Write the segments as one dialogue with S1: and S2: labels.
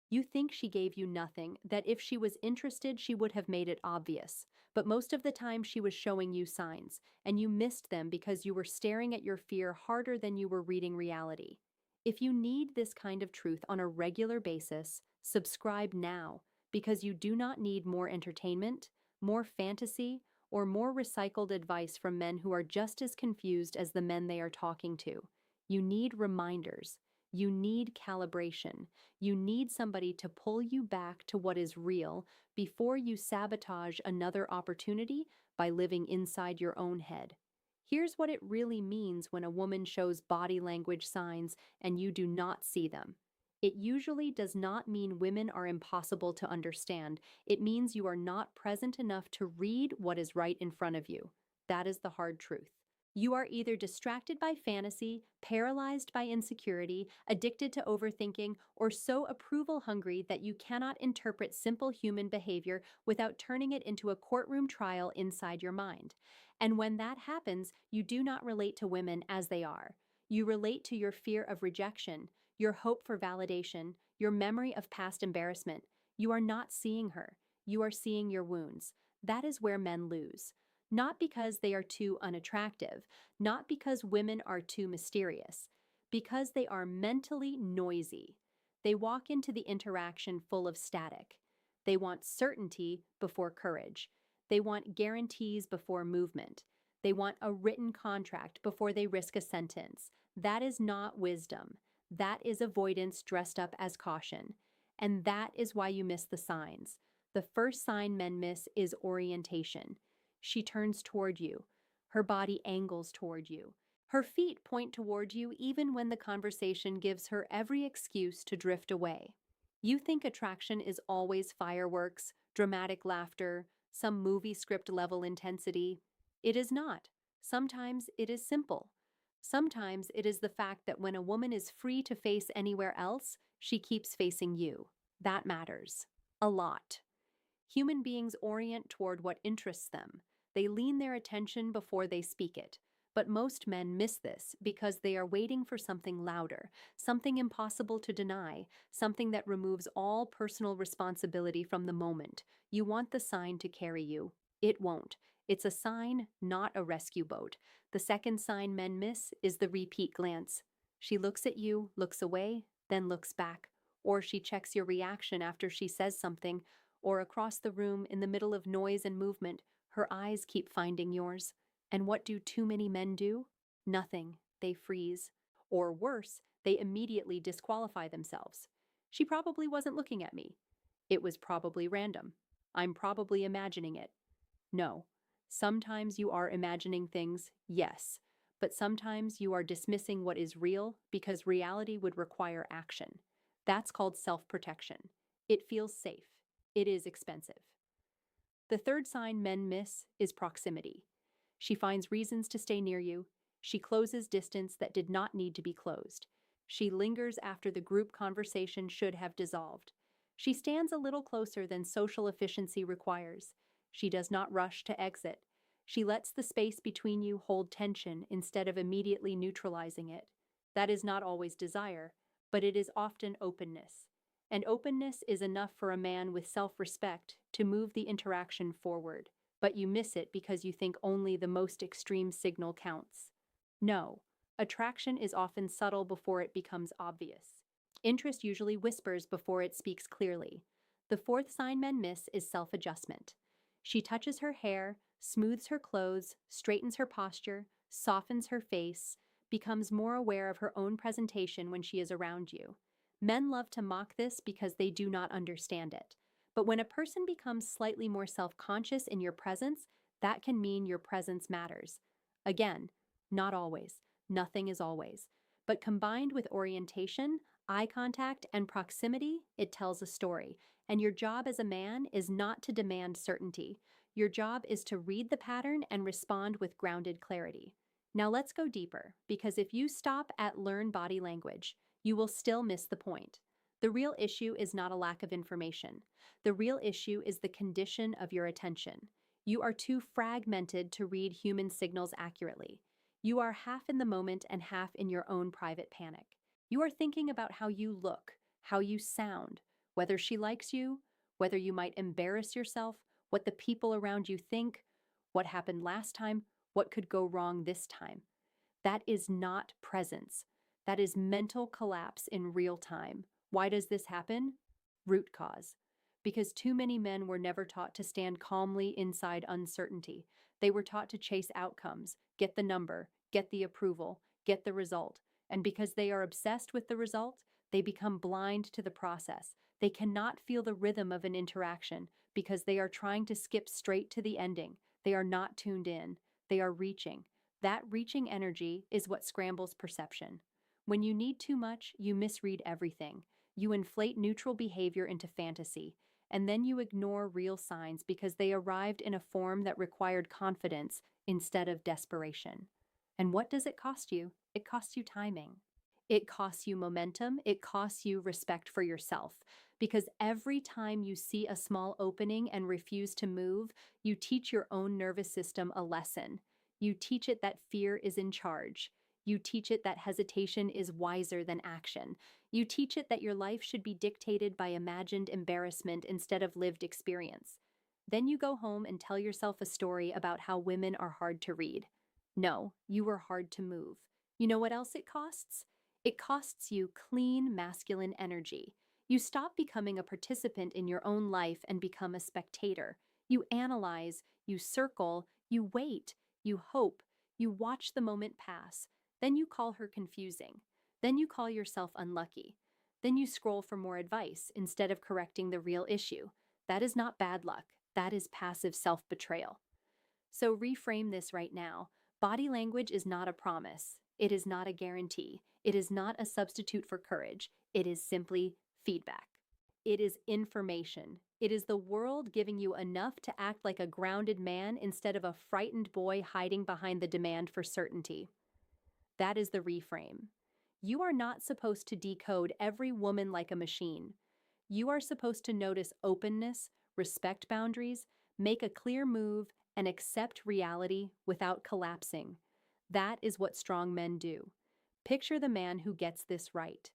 S1: You think she gave you nothing, that if she was interested, she would have made it obvious. But most of the time, she was showing you signs, and you missed them because you were staring at your fear harder than you were reading reality. If you need this kind of truth on a regular basis, subscribe now, because you do not need more entertainment, more fantasy, or more recycled advice from men who are just as confused as the men they are talking to. You need reminders. You need calibration. You need somebody to pull you back to what is real before you sabotage another opportunity by living inside your own head. Here's what it really means when a woman shows body language signs and you do not see them. It usually does not mean women are impossible to understand. It means you are not present enough to read what is right in front of you. That is the hard truth. You are either distracted by fantasy, paralyzed by insecurity, addicted to overthinking, or so approval hungry that you cannot interpret simple human behavior without turning it into a courtroom trial inside your mind. And when that happens, you do not relate to women as they are. You relate to your fear of rejection, your hope for validation, your memory of past embarrassment. You are not seeing her. You are seeing your wounds. That is where men lose. Not because they are too unattractive, not because women are too mysterious, because they are mentally noisy. They walk into the interaction full of static. They want certainty before courage. They want guarantees before movement. They want a written contract before they risk a sentence. That is not wisdom. That is avoidance dressed up as caution. And that is why you miss the signs. The first sign men miss is orientation. She turns toward you. Her body angles toward you. Her feet point toward you even when the conversation gives her every excuse to drift away. You think attraction is always fireworks, dramatic laughter, some movie script level intensity. It is not. Sometimes it is simple. Sometimes it is the fact that when a woman is free to face anywhere else, she keeps facing you. That matters. A lot. Human beings orient toward what interests them. They lean their attention before they speak it. But most men miss this because they are waiting for something louder, something impossible to deny, something that removes all personal responsibility from the moment. You want the sign to carry you. It won't. It's a sign, not a rescue boat. The second sign men miss is the repeat glance. She looks at you, looks away, then looks back. Or she checks your reaction after she says something, or across the room in the middle of noise and movement, her eyes keep finding yours. And what do too many men do? Nothing. They freeze. Or worse, they immediately disqualify themselves. She probably wasn't looking at me. It was probably random. I'm probably imagining it. No. Sometimes you are imagining things, yes, but sometimes you are dismissing what is real because reality would require action. That's called self-protection. It feels safe. It is expensive. The third sign men miss is proximity. She finds reasons to stay near you. She closes distance that did not need to be closed. She lingers after the group conversation should have dissolved. She stands a little closer than social efficiency requires. She does not rush to exit. She lets the space between you hold tension instead of immediately neutralizing it. That is not always desire, but it is often openness. And openness is enough for a man with self-respect to move the interaction forward, but you miss it because you think only the most extreme signal counts. No, attraction is often subtle before it becomes obvious. Interest usually whispers before it speaks clearly. The fourth sign men miss is self-adjustment. She touches her hair, smooths her clothes, straightens her posture, softens her face, becomes more aware of her own presentation when she is around you. Men love to mock this because they do not understand it. But when a person becomes slightly more self-conscious in your presence, that can mean your presence matters. Again, not always. Nothing is always. But combined with orientation, eye contact, and proximity, it tells a story. And your job as a man is not to demand certainty. Your job is to read the pattern and respond with grounded clarity. Now let's go deeper, because if you stop at learn body language, you will still miss the point. The real issue is not a lack of information. The real issue is the condition of your attention. You are too fragmented to read human signals accurately. You are half in the moment and half in your own private panic. You are thinking about how you look, how you sound, whether she likes you, whether you might embarrass yourself, what the people around you think, what happened last time, what could go wrong this time. That is not presence. That is mental collapse in real time. Why does this happen? Root cause. Because too many men were never taught to stand calmly inside uncertainty. They were taught to chase outcomes, get the number, get the approval, get the result. And because they are obsessed with the result, they become blind to the process. They cannot feel the rhythm of an interaction because they are trying to skip straight to the ending. They are not tuned in. They are reaching. That reaching energy is what scrambles perception. When you need too much, you misread everything. You inflate neutral behavior into fantasy, and then you ignore real signs because they arrived in a form that required confidence instead of desperation. And what does it cost you? It costs you timing. It costs you momentum. It costs you respect for yourself. Because every time you see a small opening and refuse to move, you teach your own nervous system a lesson. You teach it that fear is in charge. You teach it that hesitation is wiser than action. You teach it that your life should be dictated by imagined embarrassment instead of lived experience. Then you go home and tell yourself a story about how women are hard to read. No, you were hard to move. You know what else it costs? It costs you clean masculine energy. You stop becoming a participant in your own life and become a spectator. You analyze, you circle, you wait, you hope, you watch the moment pass. Then you call her confusing. Then you call yourself unlucky. Then you scroll for more advice instead of correcting the real issue. That is not bad luck. That is passive self-betrayal. So reframe this right now. Body language is not a promise. It is not a guarantee. It is not a substitute for courage. It is simply feedback. It is information. It is the world giving you enough to act like a grounded man instead of a frightened boy hiding behind the demand for certainty. That is the reframe. You are not supposed to decode every woman like a machine. You are supposed to notice openness, respect boundaries, make a clear move, and accept reality without collapsing. That is what strong men do. Picture the man who gets this right.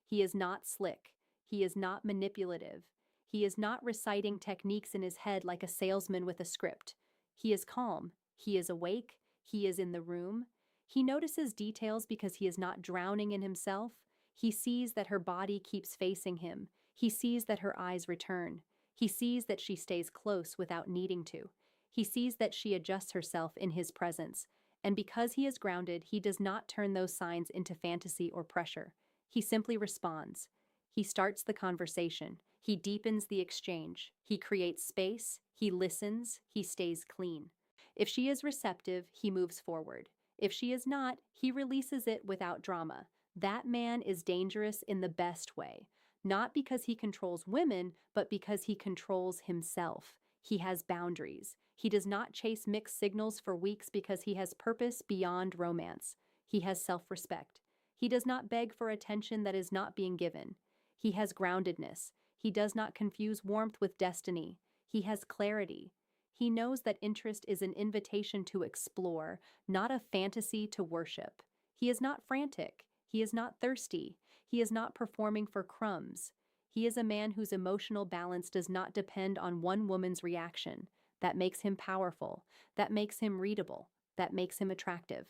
S1: He is not slick. He is not manipulative. He is not reciting techniques in his head like a salesman with a script. He is calm. He is awake. He is in the room. He notices details because he is not drowning in himself. He sees that her body keeps facing him. He sees that her eyes return. He sees that she stays close without needing to. He sees that she adjusts herself in his presence. And because he is grounded, he does not turn those signs into fantasy or pressure. He simply responds. He starts the conversation. He deepens the exchange. He creates space. He listens. He stays clean. If she is receptive, he moves forward. If she is not, he releases it without drama. That man is dangerous in the best way. Not because he controls women, but because he controls himself. He has boundaries. He does not chase mixed signals for weeks because he has purpose beyond romance. He has self-respect. He does not beg for attention that is not being given. He has groundedness. He does not confuse warmth with destiny. He has clarity. He knows that interest is an invitation to explore, not a fantasy to worship. He is not frantic. He is not thirsty. He is not performing for crumbs. He is a man whose emotional balance does not depend on one woman's reaction. That makes him powerful. That makes him readable. That makes him attractive.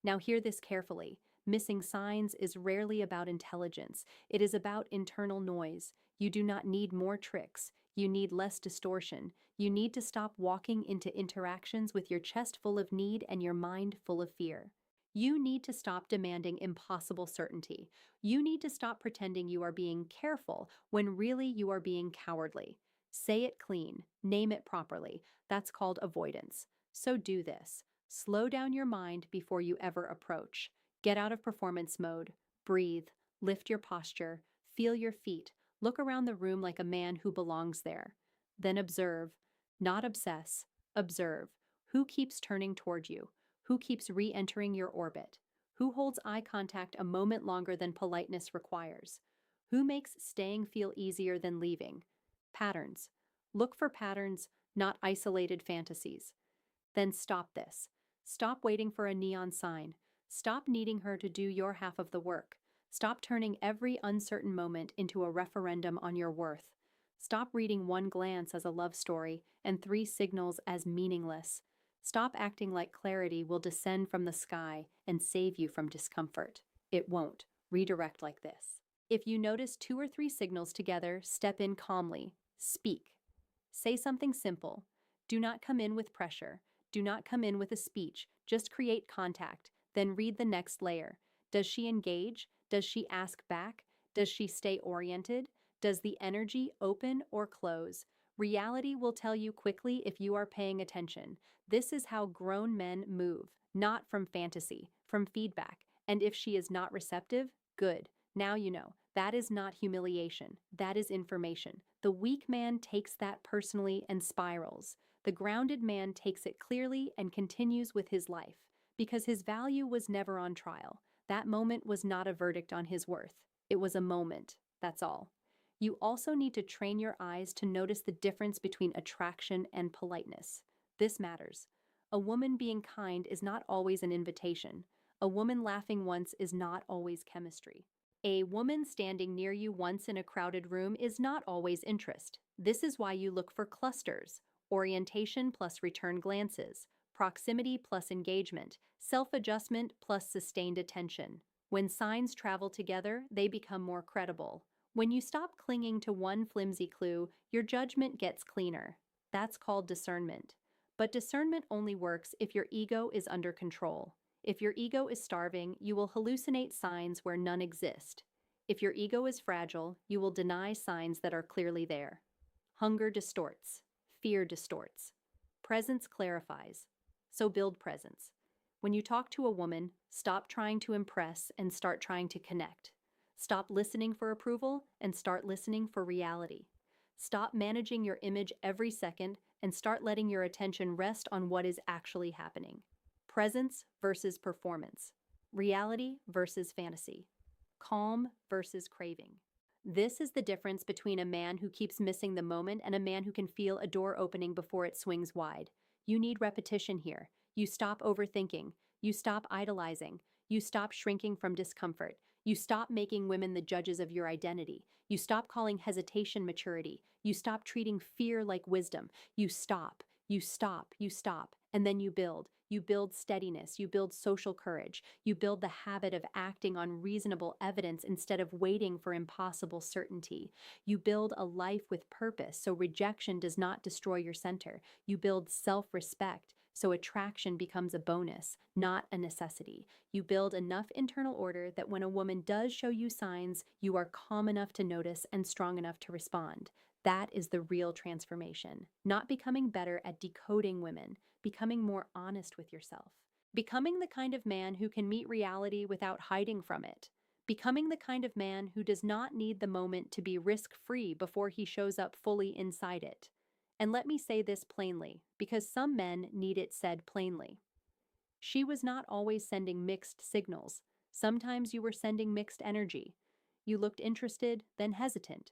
S1: Now hear this carefully. Missing signs is rarely about intelligence. It is about internal noise. You do not need more tricks. You need less distortion. You need to stop walking into interactions with your chest full of need and your mind full of fear. You need to stop demanding impossible certainty. You need to stop pretending you are being careful when really you are being cowardly. Say it clean. Name it properly. That's called avoidance. So do this. Slow down your mind before you ever approach. Get out of performance mode. Breathe. Lift your posture. Feel your feet. Look around the room like a man who belongs there. Then observe. Not obsess. Observe. Who keeps turning toward you? Who keeps re-entering your orbit? Who holds eye contact a moment longer than politeness requires? Who makes staying feel easier than leaving? Patterns. Look for patterns, not isolated fantasies. Then stop this. Stop waiting for a neon sign. Stop needing her to do your half of the work. Stop turning every uncertain moment into a referendum on your worth. Stop reading one glance as a love story and three signals as meaningless. Stop acting like clarity will descend from the sky and save you from discomfort. It won't. Redirect like this. If you notice two or three signals together, step in calmly. Speak. Say something simple. Do not come in with pressure. Do not come in with a speech. Just create contact. Then read the next layer. Does she engage? Does she ask back? Does she stay oriented? Does the energy open or close? Reality will tell you quickly if you are paying attention. This is how grown men move, not from fantasy, from feedback. And if she is not receptive, good. Now you know. That is not humiliation. That is information. The weak man takes that personally and spirals. The grounded man takes it clearly and continues with his life. Because his value was never on trial. That moment was not a verdict on his worth. It was a moment. That's all. You also need to train your eyes to notice the difference between attraction and politeness. This matters. A woman being kind is not always an invitation. A woman laughing once is not always chemistry. A woman standing near you once in a crowded room is not always interest. This is why you look for clusters: orientation plus return glances, proximity plus engagement, self-adjustment plus sustained attention. When signs travel together, they become more credible. When you stop clinging to one flimsy clue, your judgment gets cleaner. That's called discernment. But discernment only works if your ego is under control. If your ego is starving, you will hallucinate signs where none exist. If your ego is fragile, you will deny signs that are clearly there. Hunger distorts. Fear distorts. Presence clarifies. So build presence. When you talk to a woman, stop trying to impress and start trying to connect. Stop listening for approval and start listening for reality. Stop managing your image every second and start letting your attention rest on what is actually happening. Presence versus performance. Reality versus fantasy. Calm versus craving. This is the difference between a man who keeps missing the moment and a man who can feel a door opening before it swings wide. You need repetition here. You stop overthinking. You stop idolizing. You stop shrinking from discomfort. You stop making women the judges of your identity. You stop calling hesitation maturity. You stop treating fear like wisdom. You stop. You stop. You stop. And then you build. You build steadiness. You build social courage. You build the habit of acting on reasonable evidence instead of waiting for impossible certainty. You build a life with purpose so rejection does not destroy your center. You build self-respect so attraction becomes a bonus, not a necessity. You build enough internal order that when a woman does show you signs, you are calm enough to notice and strong enough to respond. That is the real transformation. Not becoming better at decoding women, becoming more honest with yourself. Becoming the kind of man who can meet reality without hiding from it. Becoming the kind of man who does not need the moment to be risk-free before he shows up fully inside it. And let me say this plainly, because some men need it said plainly. She was not always sending mixed signals. Sometimes you were sending mixed energy. You looked interested, then hesitant.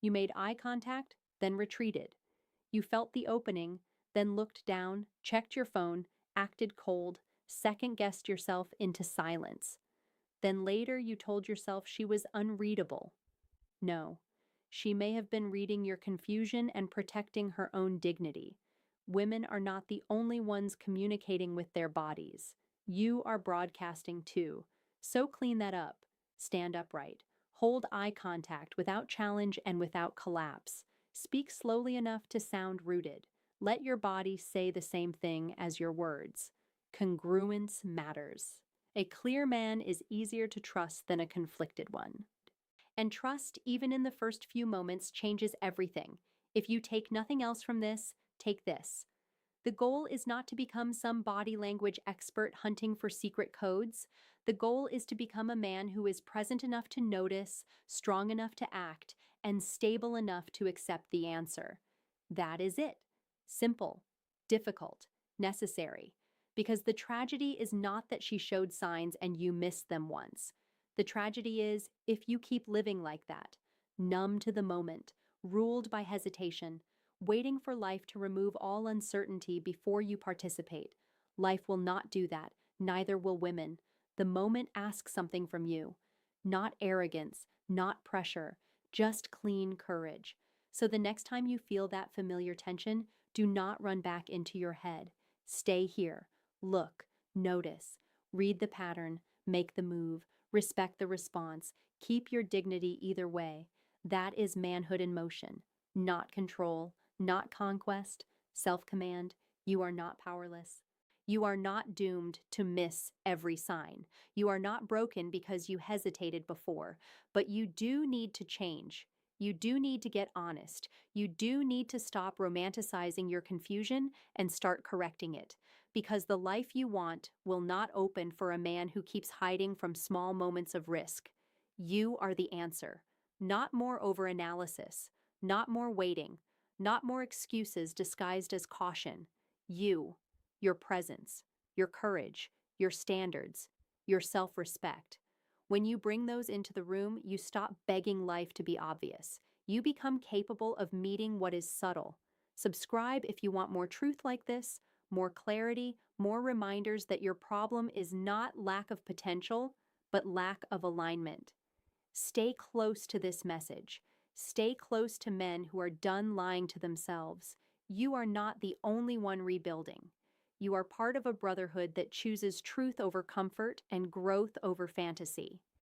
S1: You made eye contact, then retreated. You felt the opening, then looked down, checked your phone, acted cold, second-guessed yourself into silence. Then later you told yourself she was unreadable. No, she may have been reading your confusion and protecting her own dignity. Women are not the only ones communicating with their bodies. You are broadcasting too. So clean that up. Stand upright. Hold eye contact without challenge and without collapse. Speak slowly enough to sound rooted. Let your body say the same thing as your words. Congruence matters. A clear man is easier to trust than a conflicted one. And trust, even in the first few moments, changes everything. If you take nothing else from this, take this. The goal is not to become some body language expert hunting for secret codes. The goal is to become a man who is present enough to notice, strong enough to act, and stable enough to accept the answer. That is it. Simple, difficult, necessary. Because the tragedy is not that she showed signs and you missed them once. The tragedy is if you keep living like that, numb to the moment, ruled by hesitation, waiting for life to remove all uncertainty before you participate. Life will not do that, neither will women. The moment asks something from you. not arrogance, not pressure, just clean courage. So the next time you feel that familiar tension, do not run back into your head. Stay here. Look, notice, read the pattern, make the move, respect the response, keep your dignity either way. That is manhood in motion, not control, not conquest, self command. You are not powerless. You are not doomed to miss every sign. You are not broken because you hesitated before, but you do need to change. You do need to get honest. You do need to stop romanticizing your confusion and start correcting it. Because the life you want will not open for a man who keeps hiding from small moments of risk. You are the answer. Not more overanalysis, not more waiting, not more excuses disguised as caution. You, your presence, your courage, your standards, your self respect. When you bring those into the room, you stop begging life to be obvious. You become capable of meeting what is subtle. Subscribe if you want more truth like this, more clarity, more reminders that your problem is not lack of potential, but lack of alignment. Stay close to this message. Stay close to men who are done lying to themselves. You are not the only one rebuilding. You are part of a brotherhood that chooses truth over comfort and growth over fantasy.